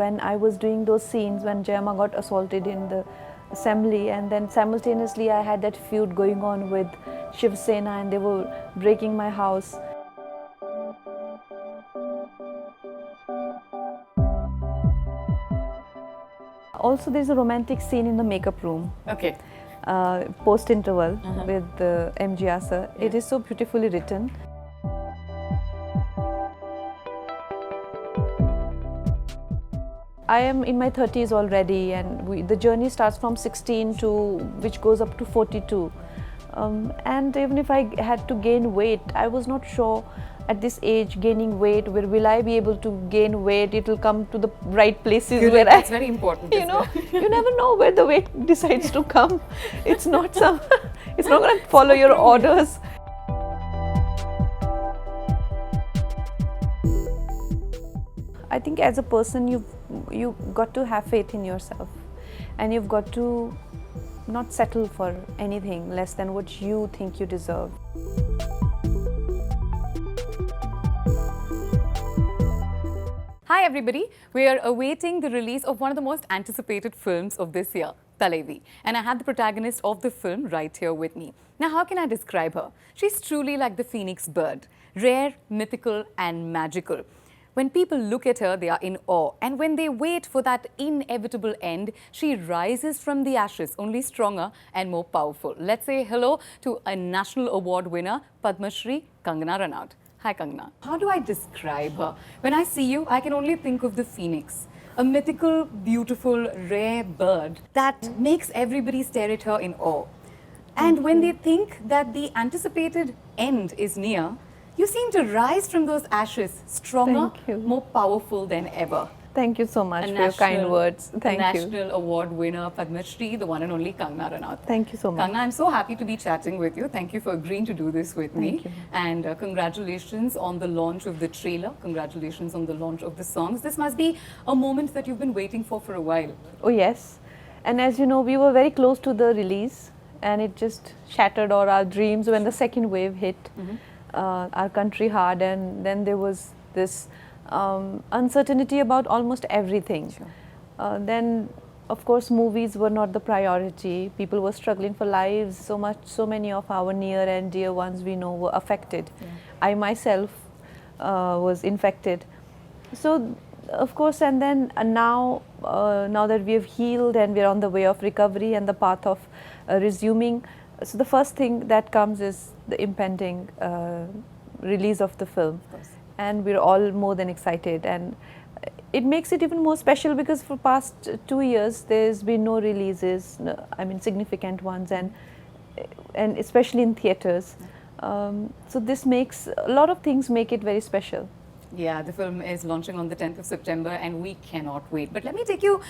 when I was doing those scenes when Jayama got assaulted in the assembly, and then simultaneously I had that feud going on with Shiv Sena and they were breaking my house. Also, there's a romantic scene in the makeup room. Okay. Post-interval with MGR sir. Yeah. It is so beautifully written. I am in my 30s already, and the journey starts from 16 to which goes up to 42. And even if I had to gain weight, I was not sure at this age gaining weight, where will I be able to gain weight? It will come to the right places. Good, where that's very important. You know, you never know where the weight decides to come. It's not it's not going to follow your orders. I think as a person, you've got to have faith in yourself, and you've got to not settle for anything less than what you think you deserve. Hi everybody, we are awaiting the release of one of the most anticipated films of this year, Thalaivi. And I have the protagonist of the film right here with me. Now, how can I describe her? She's truly like the phoenix bird, rare, mythical and magical. When people look at her, they are in awe. And when they wait for that inevitable end, she rises from the ashes, only stronger and more powerful. Let's say hello to a National Award winner, Padma Shri, Kangana Ranaut. Hi Kangana. How do I describe her? When I see you, I can only think of the phoenix, a mythical, beautiful, rare bird that makes everybody stare at her in awe. And when they think that the anticipated end is near, you seem to rise from those ashes, stronger, more powerful than ever. Thank you so much for your kind words. Thank you. National Award winner, Padma Shri, the one and only Kangana Ranaut. Thank you so much. Kangana, I'm so happy to be chatting with you. Thank you for agreeing to do this with me. Thank you. And congratulations on the launch of the trailer. Congratulations on the launch of the songs. This must be a moment that you've been waiting for a while. Oh yes. And as you know, we were very close to the release, and it just shattered all our dreams when the second wave hit our country hard, and then there was this uncertainty about almost everything. Sure. Then, of course, movies were not the priority. People were struggling for lives. So many of our near and dear ones we know were affected. Yeah. I myself was infected. So, of course, and then now that we have healed and we're on the way of recovery and the path of resuming, so the first thing that comes is the impending release of the film. Of course. And we're all more than excited, and it makes it even more special because for past 2 years there's been no releases, I mean significant ones, and especially in theatres. So this makes a lot of things make it very special. Yeah, the film is launching on the 10th of September and we cannot wait. But let me take you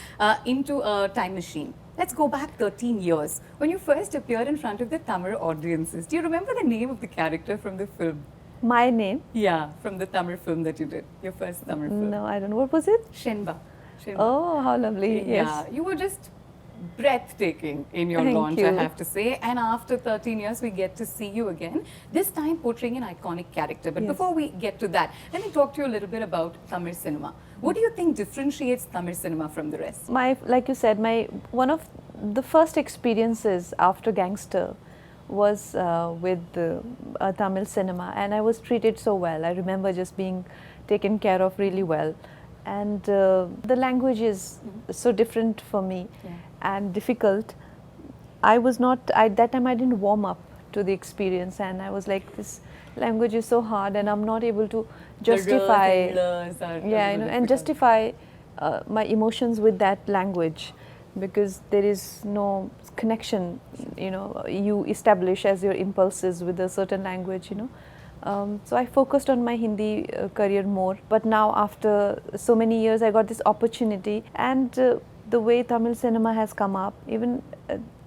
into a time machine. Let's go back 13 years. When you first appeared in front of the Tamil audiences, do you remember the name of the character from the film? My name? Yeah, from the Tamil film that you did, your first Tamil film. No, I don't know. What was it? Shenba. Oh, how lovely. Yes. Yeah, you were just breathtaking in your launch, I have to say. And after 13 years, we get to see you again, this time portraying an iconic character. But before we get to that, let me talk to you a little bit about Tamil cinema. What do you think differentiates Tamil cinema from the rest? Like you said, one of the first experiences after Gangster was with Tamil cinema, and I was treated so well. I remember just being taken care of really well. And the language is so different for me and difficult. At that time I didn't warm up to the experience, and I was like, this language is so hard and I'm not able to justify and justify my emotions with that language, because there is no connection, you establish as your impulses with a certain language, So I focused on my Hindi career more. But now after so many years, I got this opportunity, and the way Tamil cinema has come up, even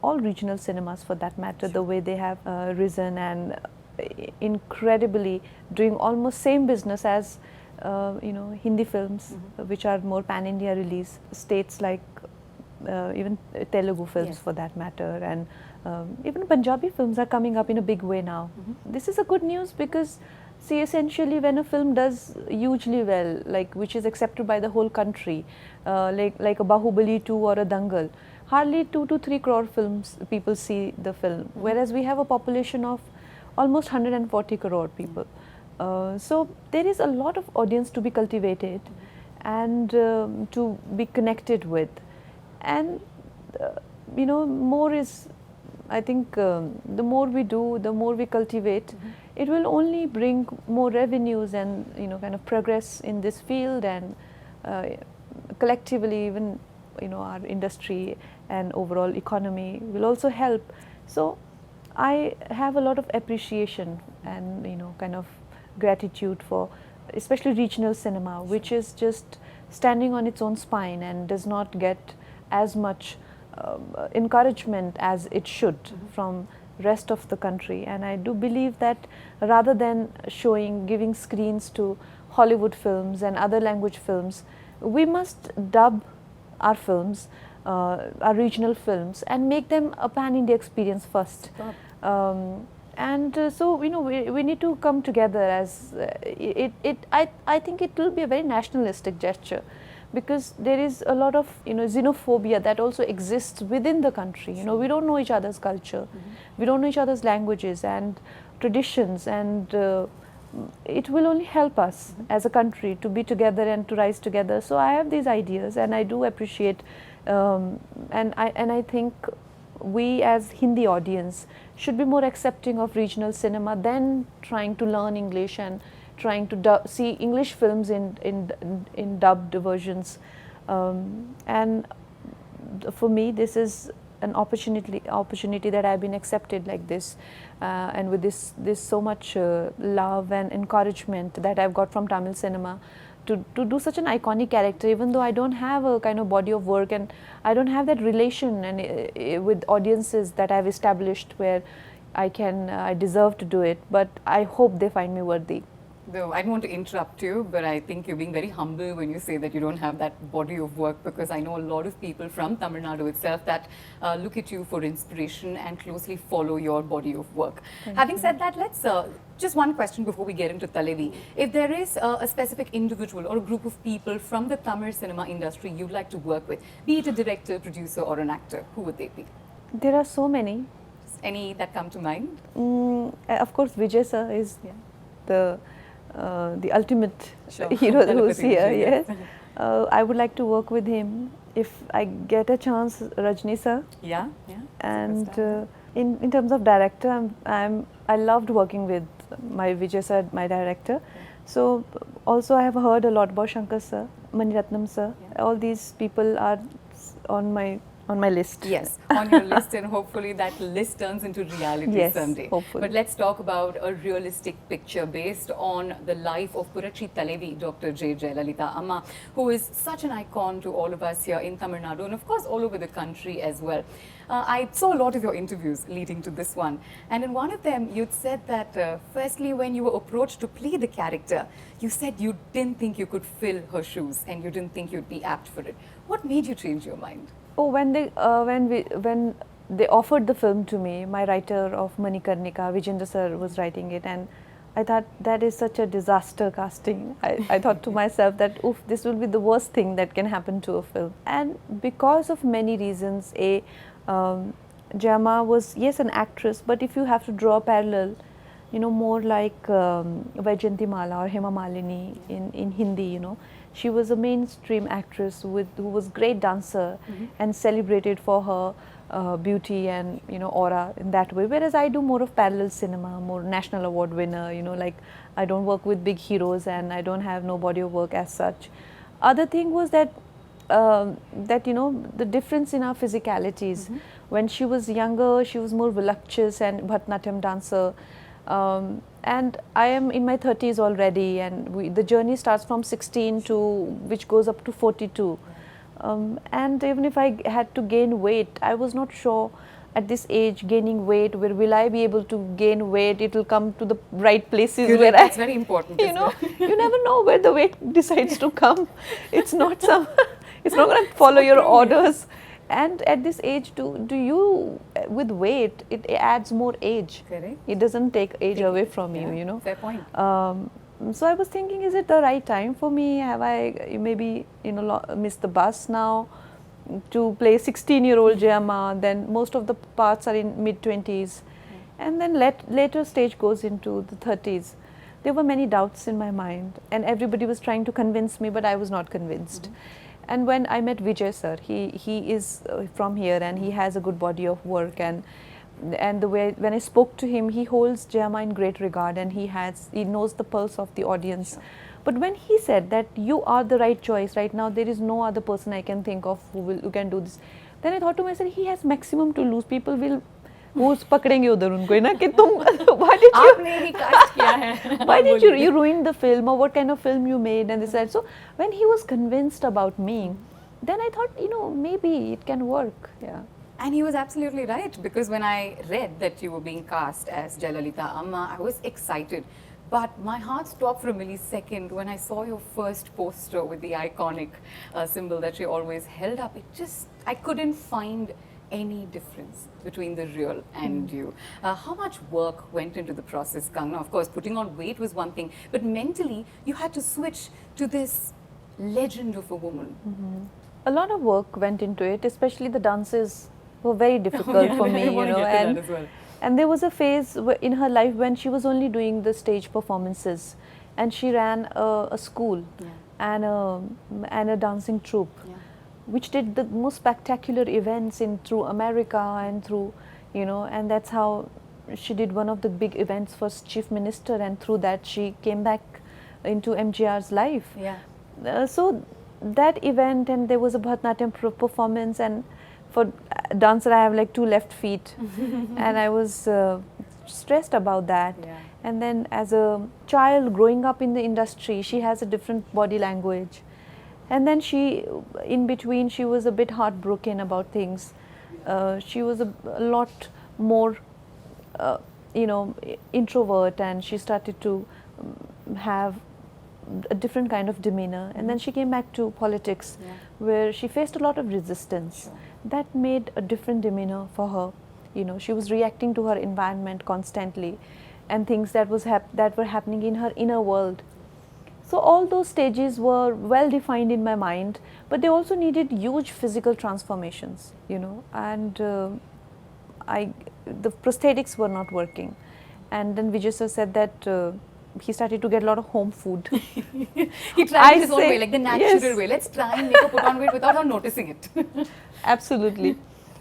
all regional cinemas for that matter, the way they have risen and incredibly doing almost same business as Hindi films, which are more pan-India release, states like even Telugu films for that matter, and even Punjabi films are coming up in a big way now. This is a good news because See, essentially, when a film does hugely well, like which is accepted by the whole country, like a Bahubali 2 or a Dangal, hardly 2 to 3 crore films people see the film, whereas we have a population of almost 140 crore people. So there is a lot of audience to be cultivated and to be connected with, and more is, I think, the more we do, the more we cultivate, it will only bring more revenues and kind of progress in this field, and collectively even our industry and overall economy will also help. So I have a lot of appreciation and kind of gratitude for especially regional cinema, which is just standing on its own spine and does not get as much encouragement as it should from rest of the country. And I do believe that rather than giving screens to Hollywood films and other language films, we must dub our films, our regional films, and make them a pan-India experience first. So we need to come together as I think it will be a very nationalistic gesture, because there is a lot of xenophobia that also exists within the country. We don't know each other's culture, we don't know each other's languages and traditions, and it will only help us as a country to be together and to rise together. So I have these ideas, and I do appreciate, and I think we as Hindi audience should be more accepting of regional cinema than trying to learn English and trying to see English films in dubbed versions. And for me, this is an opportunity that I've been accepted like this, and with this so much love and encouragement that I've got from Tamil cinema to do such an iconic character, even though I don't have a kind of body of work and I don't have that relation and with audiences that I've established where I deserve to do it, but I hope they find me worthy. Though I don't want to interrupt you, but I think you're being very humble when you say that you don't have that body of work, because I know a lot of people from Tamil Nadu itself that look at you for inspiration and closely follow your body of work. Having said that, let's just one question before we get into Thalaivi. If there is a specific individual or a group of people from the Tamil cinema industry you'd like to work with, be it a director, producer or an actor, who would they be? There are so many. Any that come to mind? Of course, Vijay sir is the ultimate hero who's here. Yes, I would like to work with him if I get a chance. Rajni sir. Yeah. And in terms of director, I loved working with my Vijay sir, my director. So also I have heard a lot about Shankar sir, Mani Ratnam sir. All these people are on my list. Yes, on your list, and hopefully that list turns into reality someday. Hopefully. But let's talk about a realistic picture based on the life of Purachi Thalaivi, Dr. J. Jayalalitha Amma, who is such an icon to all of us here in Tamil Nadu and of course all over the country as well. I saw a lot of your interviews leading to this one, and in one of them you'd said that firstly when you were approached to play the character, you said you didn't think you could fill her shoes and you didn't think you'd be apt for it. What made you change your mind? Oh, when they offered the film to me, my writer of Manikarnika, Vijendra sir, was writing it, and I thought that is such a disaster casting. I thought to myself that, oof, this will be the worst thing that can happen to a film. And because of many reasons, Jama was, yes, an actress, but if you have to draw a parallel, more like Vaijayanti Mala or Hema Malini in Hindi, she was a mainstream actress who was great dancer and celebrated for her beauty and aura in that way. Whereas I do more of parallel cinema, more national award winner. Like I don't work with big heroes and I don't have no body of work as such. Other thing was that the difference in our physicalities. When she was younger, she was more voluptuous and Bharatanatyam dancer. And I am in my 30s already, and the journey starts from 16 to which goes up to 42. And even if I had to gain weight, I was not sure at this age gaining weight, where will I be able to gain weight? It will come to the right places. That's very important. You never know where the weight decides to come. It's not it's not going to follow your orders. And at this age too, do you, with weight, it adds more age. Correct. It doesn't take age away from you, Yeah, you know. fair point. So I was thinking, is it the right time for me? Have I maybe, you know, missed the bus now to play 16-year-old Jayama? Then most of the parts are in mid-20s. And then later stage goes into the 30s. There were many doubts in my mind, and everybody was trying to convince me, but I was not convinced. And when I met Vijay sir, he is from here, and he has a good body of work, and the way when I spoke to him, he holds Jayama in great regard, and he knows the pulse of the audience. But when he said that you are the right choice right now, there is no other person I can think of who can do this, then I thought to myself, he has maximum to lose. People will पकड़ेंगे उधर उनको ना कि तुम why did you आपने ही cast किया है why did you ruin the film, or what kind of film you made, and this and so when he was convinced about me, then I thought, you know, maybe it can work. Yeah. And he was absolutely right, because when I read that you were being cast as Jayalalitha Amma, I was excited. But my heart stopped for a millisecond when I saw your first poster with the iconic symbol that you always held up. I couldn't find any difference between the real and you. How much work went into the process, Kangana? Of course, putting on weight was one thing, but mentally you had to switch to this legend of a woman. A lot of work went into it, especially the dances were very difficult for me, you know, and there was a phase in her life when she was only doing the stage performances, and she ran a school and a dancing troupe, which did the most spectacular events through America and through, you know, and that's how she did one of the big events for Chief Minister, and through that she came back into MGR's life. So that event, and there was a Bharatanatyam performance, and for dancer I have like 2 left feet and I was stressed about that. And then as a child growing up in the industry, she has a different body language. And then in between, she was a bit heartbroken about things. She was a lot more, you know, introvert, and she started to have a different kind of demeanor. And then she came back to politics, where she faced a lot of resistance. That made a different demeanor for her. You know, she was reacting to her environment constantly, and things that were happening in her inner world. So all those stages were well defined in my mind, but they also needed huge physical transformations, you know, and the prosthetics were not working. And then Vijay sir said that he started to get a lot of home food. He tried his own way, like the natural way. Let's try and make her put on weight without her noticing it. Absolutely.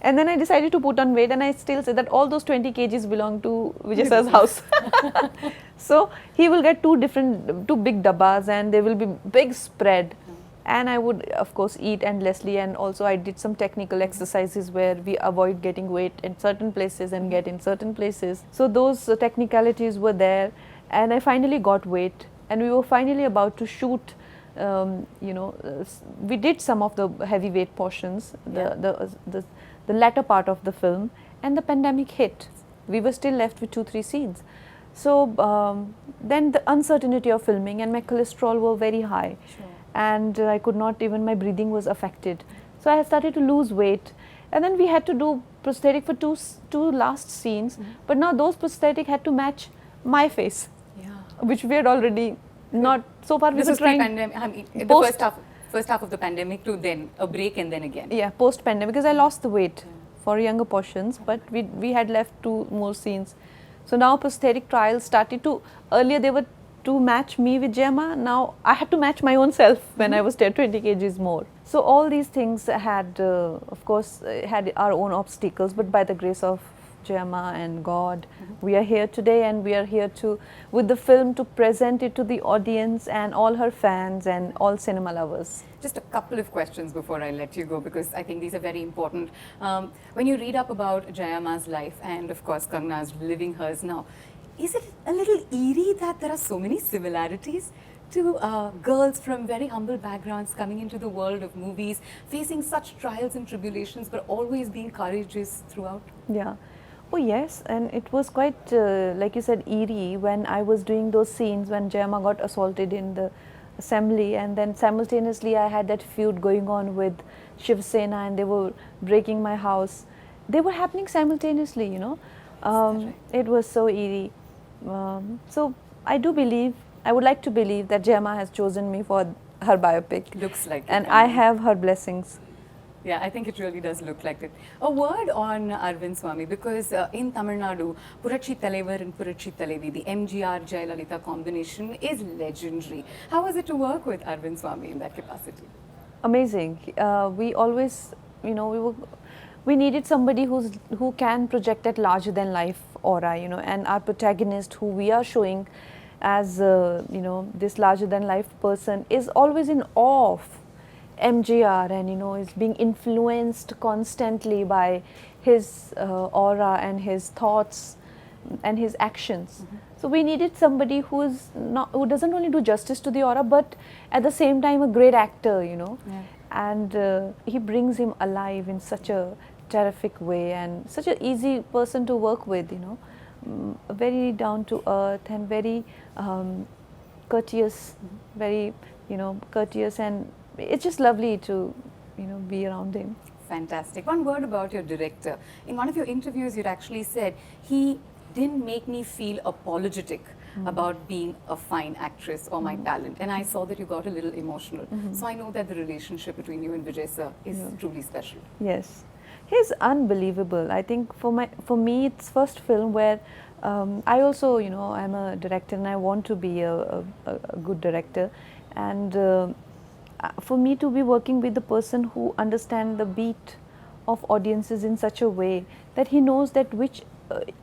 And then I decided to put on weight, and I still say that all those 20 kgs belong to Vijay sir's house. So he will get two big dabbas, and there will be big spread. And I would, of course, eat endlessly, and also I did some technical exercises where we avoid getting weight in certain places and get in certain places. So those technicalities were there, and I finally got weight, and we were finally about to shoot. You know, we did some of the heavyweight portions, the latter part of the film, and the pandemic hit. We were still left with 2-3 scenes. So then the uncertainty of filming, and my cholesterol were very high. And I could not even, my breathing was affected. So I started to lose weight, and then we had to do prosthetic for two last scenes, but now those prosthetic had to match my face, which we had already not, so far we were trying. Pandemic, I mean, the first half of the pandemic to then a break and then again. Yeah, post pandemic, because I lost the weight for younger portions, but we had left 2 more scenes. So now prosthetic trials started to, earlier they were to match me with Jayama, now I had to match my own self when I was 20 kgs more. So all these things had, of course, had our own obstacles, but by the grace of Jayama and God, we are here today, and we are here with the film to present it to the audience and all her fans and all cinema lovers. Just a couple of questions before I let you go, because I think these are very important. When you read up about Jayama's life, and of course Kangana's living hers now, is it a little eerie that there are so many similarities to girls from very humble backgrounds coming into the world of movies, facing such trials and tribulations, but always being courageous throughout? Yeah. Oh yes, and it was quite, like you said, eerie when I was doing those scenes when Jayama got assaulted in the assembly, and then simultaneously I had that feud going on with Shiv Sena, and they were breaking my house. They were happening simultaneously, you know. right? It was so eerie. So I do believe, I would like to believe that Gemma has chosen me for her biopic, Looks like it, and I Kangana. have her blessings. Yeah, I think it really does look like it. A word on Arvind Swamy, because in Tamil Nadu, Purachi Thalaivar and Purachi Thalaivi, the MGR Jayalalitha combination is legendary. How was it to work with Arvind Swamy in that capacity? Amazing. We always, you know, we needed somebody who can project that larger than life aura, you know, and our protagonist, who we are showing as you know, this larger than life person, is always in awe of MGR, and you know, is being influenced constantly by his aura and his thoughts and his actions. So we needed somebody who doesn't only do justice to the aura, but at the same time a great actor, you know. Yeah. And he brings him alive in such a terrific way, and such an easy person to work with, you know. Very down to earth and very courteous, very, you know, courteous, and it's just lovely to, you know, be around him. Fantastic. One word about your director. In one of your interviews, you'd actually said, he didn't make me feel apologetic about being a fine actress or my talent. And I saw that you got a little emotional. So I know that the relationship between you and Vijay sir is truly special. Yes, he's unbelievable. I think for me, it's first film where I also, you know, I'm a director and I want to be a good director, and for me to be working with the person who understands the beat of audiences in such a way that he knows that which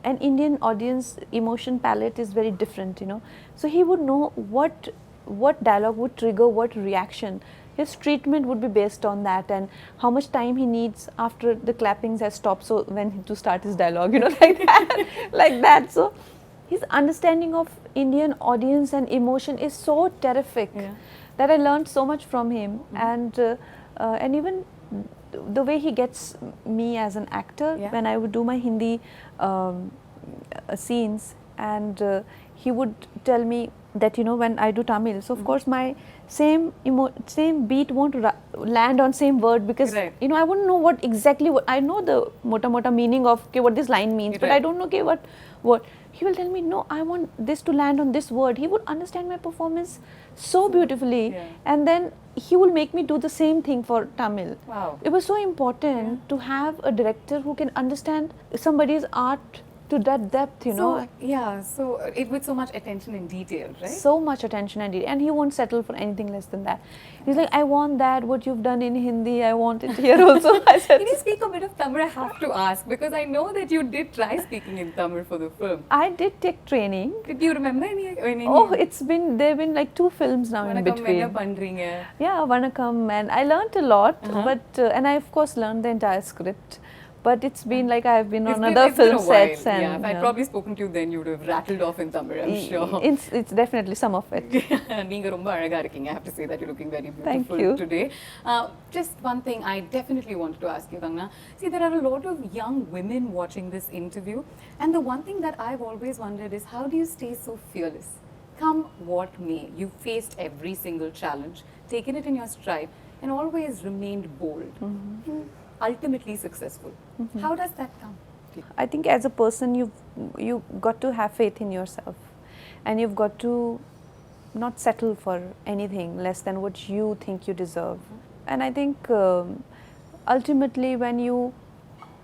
an Indian audience emotion palette is very different, you know. So he would know what dialogue would trigger what reaction. His treatment would be based on that, and how much time he needs after the clappings has stopped, so when to start his dialogue, you know, like that, like that. So his understanding of Indian audience and emotion is so terrific. Yeah. That I learned so much from him, and even the way he gets me as an actor, when I would do my Hindi scenes, and he would tell me that, you know, when I do Tamil, so of course my same beat won't land on same word, because you know, I wouldn't know what exactly what I know the mota meaning of what this line means, but I don't know what he will tell me. No, I want this to land on this word. He would understand my performance so beautifully, and then he will make me do the same thing for Tamil. Wow. It was so important to have a director who can understand somebody's art to that depth, you know. So it with so much attention and detail, right? So much attention and detail, and he won't settle for anything less than that. He's like, I want that, what you've done in Hindi, I want it here also. I said, can you speak a bit of Tamil? I have to ask, because I know that you did try speaking in Tamil for the film. I did take training. Do you remember any? Oh, there have been like 2 films now in between. Yeah, Vanakkam, and I learned a lot, but and I of course learned the entire script. But it's been like I've been on other film sets, and if I'd probably spoken to you then, you'd have rattled off in Tamil, I'm sure. It's definitely some of it. Neenga romba azhaga irukkinga. I have to say that you're looking very beautiful Thank you. today. Just one thing I definitely wanted to ask you, Kangana. See, there are a lot of young women watching this interview, and the one thing that I've always wondered is, how do you stay so fearless? Come what may, you faced every single challenge, taken it in your stride, and always remained bold. Ultimately successful. How does that come? I think as a person, you've got to have faith in yourself, and you've got to not settle for anything less than what you think you deserve. And I think ultimately, when you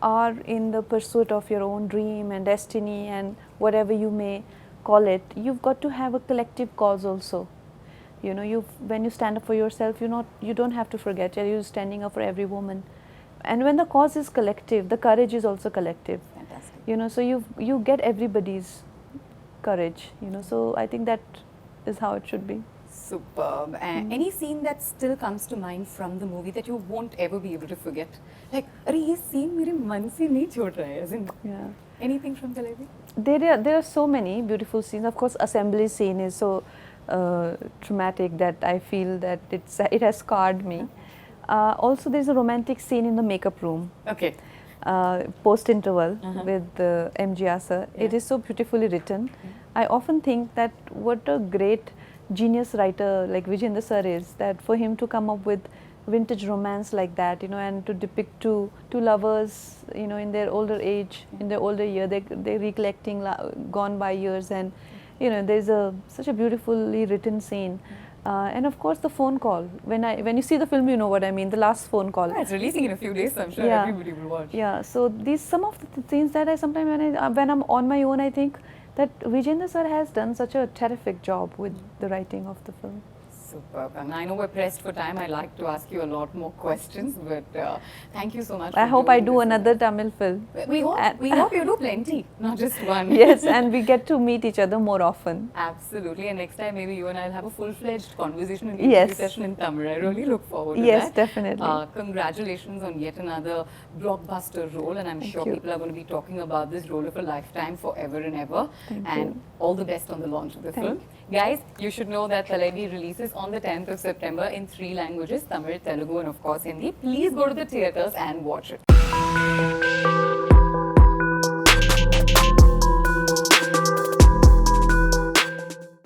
are in the pursuit of your own dream and destiny and whatever you may call it, you've got to have a collective cause also. You know, when you stand up for yourself, you don't have to forget that you're standing up for every woman. And when the cause is collective, the courage is also collective. Fantastic. You know, so you get everybody's courage. You know, so I think that is how it should be. Superb. Any scene that still comes to mind from the movie that you won't ever be able to forget? Like, this scene mere man se nahi chhod raha hai, as in, anything from Thalaivi? There are so many beautiful scenes. Of course, assembly scene is so traumatic that I feel that it has scarred me. Also, there's a romantic scene in the makeup room. Okay. Post-interval with MGR sir. It is so beautifully written. I often think that what a great genius writer like Vijayendra sir is, that for him to come up with vintage romance like that, you know, and to depict two lovers, you know, in their older age, in their older year, they're recollecting gone by years, and you know, there's such a beautifully written scene. And of course the phone call. When you see the film, you know what I mean. The last phone call. Yeah, it's releasing in a few days, so I'm sure Yeah. everybody will watch. Yeah. So these some of the scenes that I sometimes when I'm on my own, I think that Vijayendra sir has done such a terrific job with the writing of the film. Superb. And I know we're pressed for time. I'd like to ask you a lot more questions, but thank you so much. I for hope I doing do this. another Tamil film. We hope you do plenty, not just one. Yes, and we get to meet each other more often. Absolutely. And next time, maybe you and I'll have a full-fledged conversation and Yes. interview session in Tamil. I really look forward to Yes, that. definitely. Congratulations on yet another blockbuster role, and I'm Thank sure you. people are going to be talking about this role of a lifetime forever and ever. Thank and you. all the best on the launch of the Thank film. Guys, you should know that Thalaivi releases on the 10th of September in 3 languages, Tamil, Telugu and of course Hindi. Please go to the theatres and watch it.